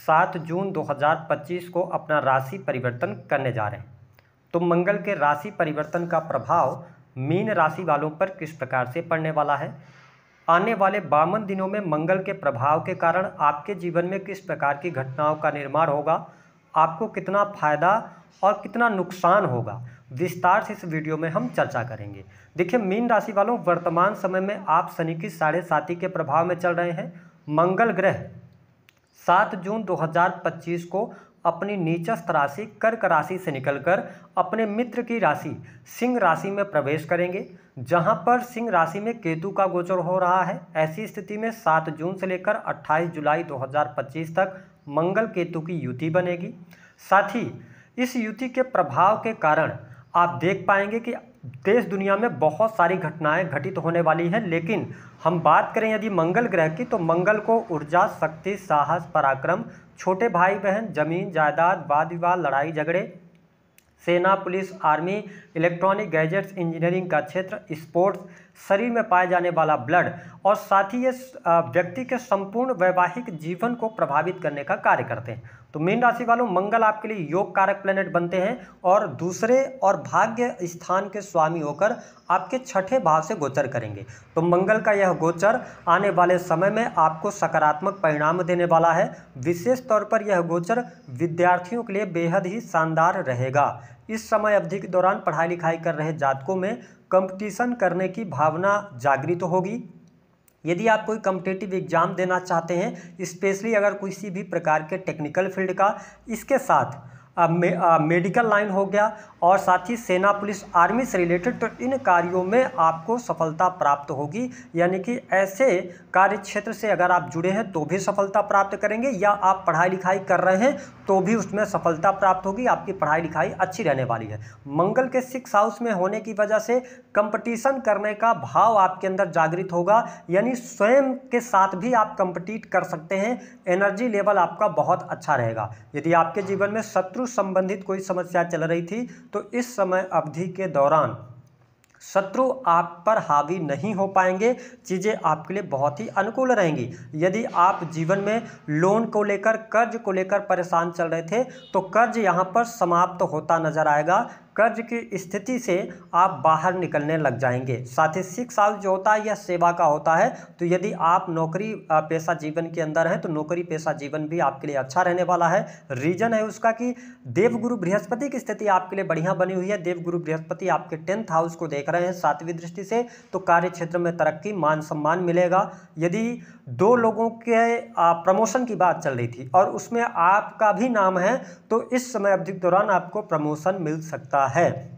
7 जून 2025 को अपना राशि परिवर्तन करने जा रहे हैं। तो मंगल के राशि परिवर्तन का प्रभाव मीन राशि वालों पर किस प्रकार से पड़ने वाला है, आने वाले 52 दिनों में मंगल के प्रभाव के कारण आपके जीवन में किस प्रकार की घटनाओं का निर्माण होगा, आपको कितना फायदा और कितना नुकसान होगा, विस्तार से इस वीडियो में हम चर्चा करेंगे। देखिए मीन राशि वालों, वर्तमान समय में आप शनि की 7.5 के प्रभाव में चल रहे हैं। मंगल ग्रह 7 जून 2025 को अपनी नीचस्थ राशि कर्क राशि से निकलकर अपने मित्र की राशि सिंह राशि में प्रवेश करेंगे, जहां पर सिंह राशि में केतु का गोचर हो रहा है। ऐसी स्थिति में 7 जून से लेकर 28 जुलाई 2025 तक मंगल केतु की युति बनेगी। साथ ही इस युति के प्रभाव के कारण आप देख पाएंगे कि देश दुनिया में बहुत सारी घटनाएं घटित होने वाली हैं। लेकिन हम बात करें यदि मंगल ग्रह की, तो मंगल को ऊर्जा, शक्ति, साहस, पराक्रम, छोटे भाई बहन, जमीन जायदाद, वाद विवाद, लड़ाई झगड़े, सेना, police, army, electronic gadgets, engineering का क्षेत्र, स्पोर्ट्स, शरीर में पाए जाने वाला ब्लड और साथ ही ये व्यक्ति के संपूर्ण वैवाहिक जीवन को प्रभावित करने का कार्य करते हैं। तो मीन राशि वालों, मंगल आपके लिए योग कारक प्लेनेट बनते हैं और दूसरे और भाग्य स्थान के स्वामी होकर आपके 6ठे भाव से गोचर करेंगे। तो मंगल का यह गोचर आने वाले समय में आपको सकारात्मक परिणाम देने वाला है। विशेष तौर पर यह गोचर विद्यार्थियों के लिए बेहद ही शानदार रहेगा। इस समय अवधि के दौरान पढ़ाई लिखाई कर रहे जातकों में कंपटीशन करने की भावना जागृत होगी। यदि आप कोई कॉम्पिटिटिव एग्जाम देना चाहते हैं, स्पेशली अगर किसी भी प्रकार के टेक्निकल फील्ड का, इसके साथ मेडिकल लाइन हो गया और साथ ही सेना, पुलिस, आर्मी से रिलेटेड, तो इन कार्यों में आपको सफलता प्राप्त होगी। यानी कि ऐसे कार्य क्षेत्र से अगर आप जुड़े हैं तो भी सफलता प्राप्त करेंगे, या आप पढ़ाई लिखाई कर रहे हैं तो भी उसमें सफलता प्राप्त होगी। आपकी पढ़ाई लिखाई अच्छी रहने वाली है। मंगल के 6 हाउस में होने की वजह से कंपटीशन करने का भाव आपके अंदर जागृत होगा, यानी स्वयं के साथ भी आप कंपीट कर सकते हैं। एनर्जी लेवल आपका बहुत अच्छा रहेगा। यदि आपके जीवन में शत्रु संबंधित कोई समस्या चल रही थी तो इस समय अवधि के दौरान शत्रु आप पर हावी नहीं हो पाएंगे। चीज़ें आपके लिए बहुत ही अनुकूल रहेंगी। यदि आप जीवन में लोन को लेकर, कर्ज को लेकर परेशान चल रहे थे तो कर्ज यहाँ पर समाप्त होता नजर आएगा। कर्ज की स्थिति से आप बाहर निकलने लग जाएंगे। साथ ही 6 साल जो होता है यह सेवा का होता है। तो यदि आप नौकरी पेशा जीवन के अंदर हैं तो नौकरी पेशा जीवन भी आपके लिए अच्छा रहने वाला है। रीजन है उसका कि देवगुरु बृहस्पति की स्थिति आपके लिए बढ़िया बनी हुई है। देवगुरु बृहस्पति आपके 10th हाउस को देख रहे हैं 7वीं दृष्टि से, तो कार्य क्षेत्र में तरक्की, मान सम्मान मिलेगा। यदि 2 लोगों के प्रमोशन की बात चल रही थी और उसमें आपका भी नाम है तो इस समय अवधि के दौरान आपको प्रमोशन मिल सकता है।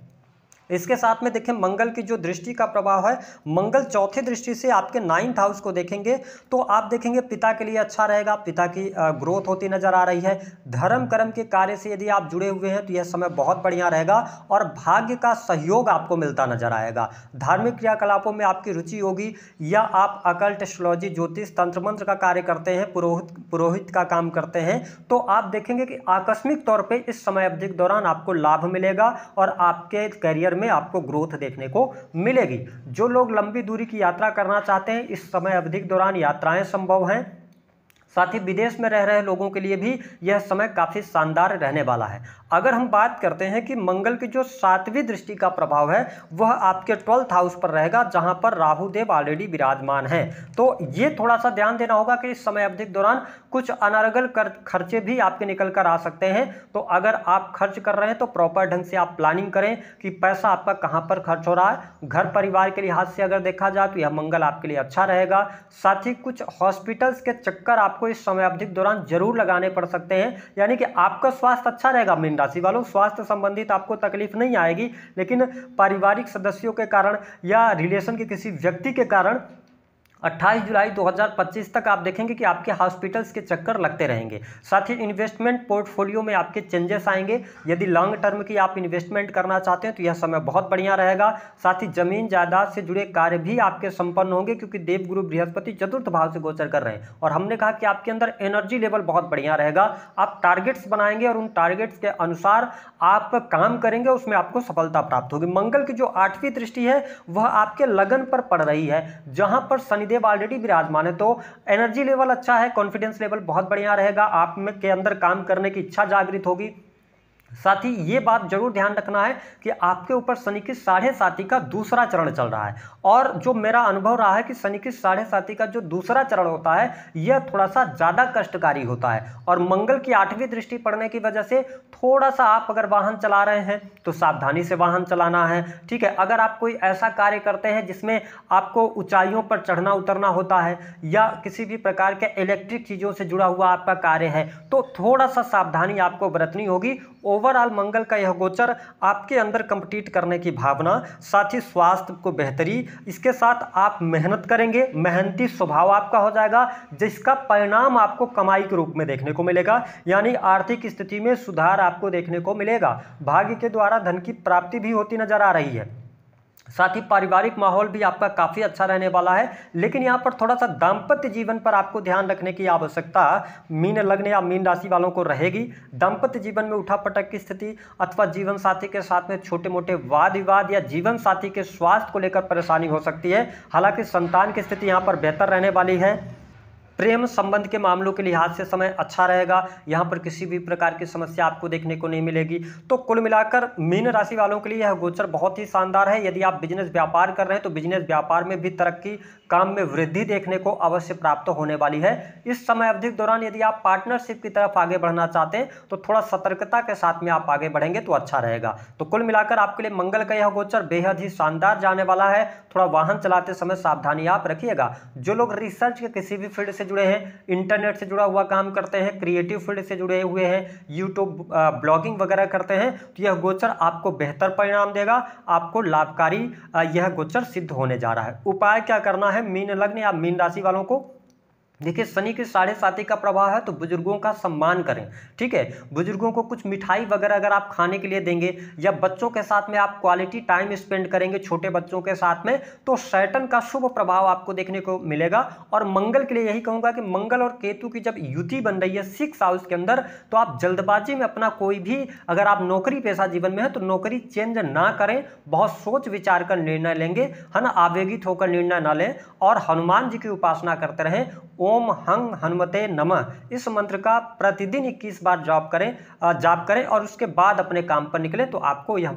इसके साथ में देखें मंगल की जो दृष्टि का प्रभाव है, मंगल 4थी दृष्टि से आपके 9th हाउस को देखेंगे तो आप देखेंगे पिता के लिए अच्छा रहेगा। पिता की ग्रोथ होती नजर आ रही है। धर्म कर्म के कार्य से यदि आप जुड़े हुए हैं तो यह समय बहुत बढ़िया रहेगा और भाग्य का सहयोग आपको मिलता नजर आएगा। धार्मिक क्रियाकलापों में आपकी रुचि होगी, या आप अकल्ट, एस्ट्रोलॉजी, ज्योतिष, तंत्र मंत्र का कार्य करते हैं, पुरोहित का काम करते हैं, तो आप देखेंगे कि आकस्मिक तौर पर इस समय अवधि के दौरान आपको लाभ मिलेगा और आपके करियर में आपको ग्रोथ देखने को मिलेगी। जो लोग लंबी दूरी की यात्रा करना चाहते हैं, इस समय अवधि के दौरान यात्राएं संभव हैं। साथ ही विदेश में रह रहे लोगों के लिए भी यह समय काफ़ी शानदार रहने वाला है। अगर हम बात करते हैं कि मंगल की जो 7वीं दृष्टि का प्रभाव है वह आपके 12th हाउस पर रहेगा, जहां पर राहु देव ऑलरेडी विराजमान हैं। तो ये थोड़ा सा ध्यान देना होगा कि इस समय अवधि के दौरान कुछ अनर्गल खर्चे भी आपके निकल कर आ सकते हैं। तो अगर आप खर्च कर रहे हैं तो प्रॉपर ढंग से आप प्लानिंग करें कि पैसा आपका कहाँ पर खर्च हो रहा है। घर परिवार के लिहाज से अगर देखा जाए तो यह मंगल आपके लिए अच्छा रहेगा। साथ ही कुछ हॉस्पिटल्स के चक्कर आपको इस समय अवधि के दौरान जरूर लगाने पड़ सकते हैं। यानी कि आपका स्वास्थ्य अच्छा रहेगा। मीन राशि वालों, स्वास्थ्य संबंधित आपको तकलीफ नहीं आएगी, लेकिन पारिवारिक सदस्यों के कारण या रिलेशन के किसी व्यक्ति के कारण 28 जुलाई 2025 तक आप देखेंगे कि आपके हॉस्पिटल्स के चक्कर लगते रहेंगे। साथ ही इन्वेस्टमेंट पोर्टफोलियो में आपके चेंजेस आएंगे। यदि लॉन्ग टर्म की आप इन्वेस्टमेंट करना चाहते हैं तो यह समय बहुत बढ़िया रहेगा। साथ ही जमीन जायदाद से जुड़े कार्य भी आपके संपन्न होंगे, क्योंकि देवगुरु बृहस्पति 4th भाव से गोचर कर रहे हैं। और हमने कहा कि आपके अंदर एनर्जी लेवल बहुत बढ़िया रहेगा। आप टारगेट्स बनाएंगे और उन टारगेट्स के अनुसार आप काम करेंगे, उसमें आपको सफलता प्राप्त होगी। मंगल की जो 8वीं दृष्टि है वह आपके लगन पर पड़ रही है, जहां पर शनि शनिदेव ऑलरेडी विराजमान है, तो एनर्जी लेवल अच्छा है, कॉन्फिडेंस लेवल बहुत बढ़िया रहेगा, आप में के अंदर काम करने की इच्छा जागृत होगी। साथ ही ये बात जरूर ध्यान रखना है कि आपके ऊपर शनि की 7.5 का दूसरा चरण चल रहा है, और जो मेरा अनुभव रहा है कि शनि की 7.5 का जो दूसरा चरण होता है यह थोड़ा सा ज़्यादा कष्टकारी होता है, और मंगल की 8वीं दृष्टि पड़ने की वजह से थोड़ा सा आप अगर वाहन चला रहे हैं तो सावधानी से वाहन चलाना है, ठीक है। अगर आप कोई ऐसा कार्य करते हैं जिसमें आपको ऊंचाइयों पर चढ़ना उतरना होता है, या किसी भी प्रकार के इलेक्ट्रिक चीज़ों से जुड़ा हुआ आपका कार्य है, तो थोड़ा सा सावधानी आपको बरतनी होगी। ओवरऑल मंगल का यह गोचर आपके अंदर कंप्लीट करने की भावना, साथ ही स्वास्थ्य को बेहतरी, इसके साथ आप मेहनत करेंगे, मेहनती स्वभाव आपका हो जाएगा, जिसका परिणाम आपको कमाई के रूप में देखने को मिलेगा, यानी आर्थिक स्थिति में सुधार आपको देखने को मिलेगा। भाग्य के द्वारा धन की प्राप्ति भी होती नजर आ रही है। साथ ही पारिवारिक माहौल भी आपका काफ़ी अच्छा रहने वाला है, लेकिन यहाँ पर थोड़ा सा दाम्पत्य जीवन पर आपको ध्यान रखने की आवश्यकता मीन लग्न या मीन राशि वालों को रहेगी। दाम्पत्य जीवन में उठापटक की स्थिति अथवा जीवन साथी के साथ में छोटे मोटे वाद विवाद या जीवन साथी के स्वास्थ्य को लेकर परेशानी हो सकती है। हालांकि संतान की स्थिति यहाँ पर बेहतर रहने वाली है। प्रेम संबंध के मामलों के लिहाज से समय अच्छा रहेगा, यहाँ पर किसी भी प्रकार की समस्या आपको देखने को नहीं मिलेगी। तो कुल मिलाकर मीन राशि वालों के लिए यह गोचर बहुत ही शानदार है। यदि आप बिजनेस व्यापार कर रहे हैं तो बिजनेस व्यापार में भी तरक्की, काम में वृद्धि देखने को अवश्य प्राप्त होने वाली है। इस समय अवधि के दौरान यदि आप पार्टनरशिप की तरफ आगे बढ़ना चाहते हैं तो थोड़ा सतर्कता के साथ में आप आगे बढ़ेंगे तो अच्छा रहेगा। तो कुल मिलाकर आपके लिए मंगल का यह गोचर बेहद ही शानदार जाने वाला है। थोड़ा वाहन चलाते समय सावधानी आप रखिएगा। जो लोग रिसर्च के किसी भी फील्ड से जुड़े हैं, इंटरनेट से जुड़ा हुआ काम करते हैं, क्रिएटिव फील्ड से जुड़े हुए हैं, यूट्यूब ब्लॉगिंग वगैरह करते हैं, तो यह गोचर आपको बेहतर परिणाम देगा, आपको लाभकारी यह गोचर सिद्ध होने जा रहा है। उपाय क्या करना है मीन लग्न या मीन राशि वालों को? देखिए, शनि की 7.5 का प्रभाव है, तो बुजुर्गों का सम्मान करें, ठीक है। बुजुर्गों को कुछ मिठाई वगैरह अगर आप खाने के लिए देंगे, या बच्चों के साथ में आप क्वालिटी टाइम स्पेंड करेंगे छोटे बच्चों के साथ में, तो सैटर्न का शुभ प्रभाव आपको देखने को मिलेगा। और मंगल के लिए यही कहूंगा कि मंगल और केतु की जब युति बन रही है 6th हाउस के अंदर, तो आप जल्दबाजी में अपना कोई भी, अगर आप नौकरी पेशा जीवन में है तो नौकरी चेंज ना करें, बहुत सोच विचार कर निर्णय लेंगे, है ना, आवेगित होकर निर्णय ना लें। और हनुमान जी की उपासना करते रहें, ओम हंग हनुमते नमः, इस मंत्र का प्रतिदिन 21 बार जाप करें और उसके बाद अपने काम पर निकलें, तो आपको यह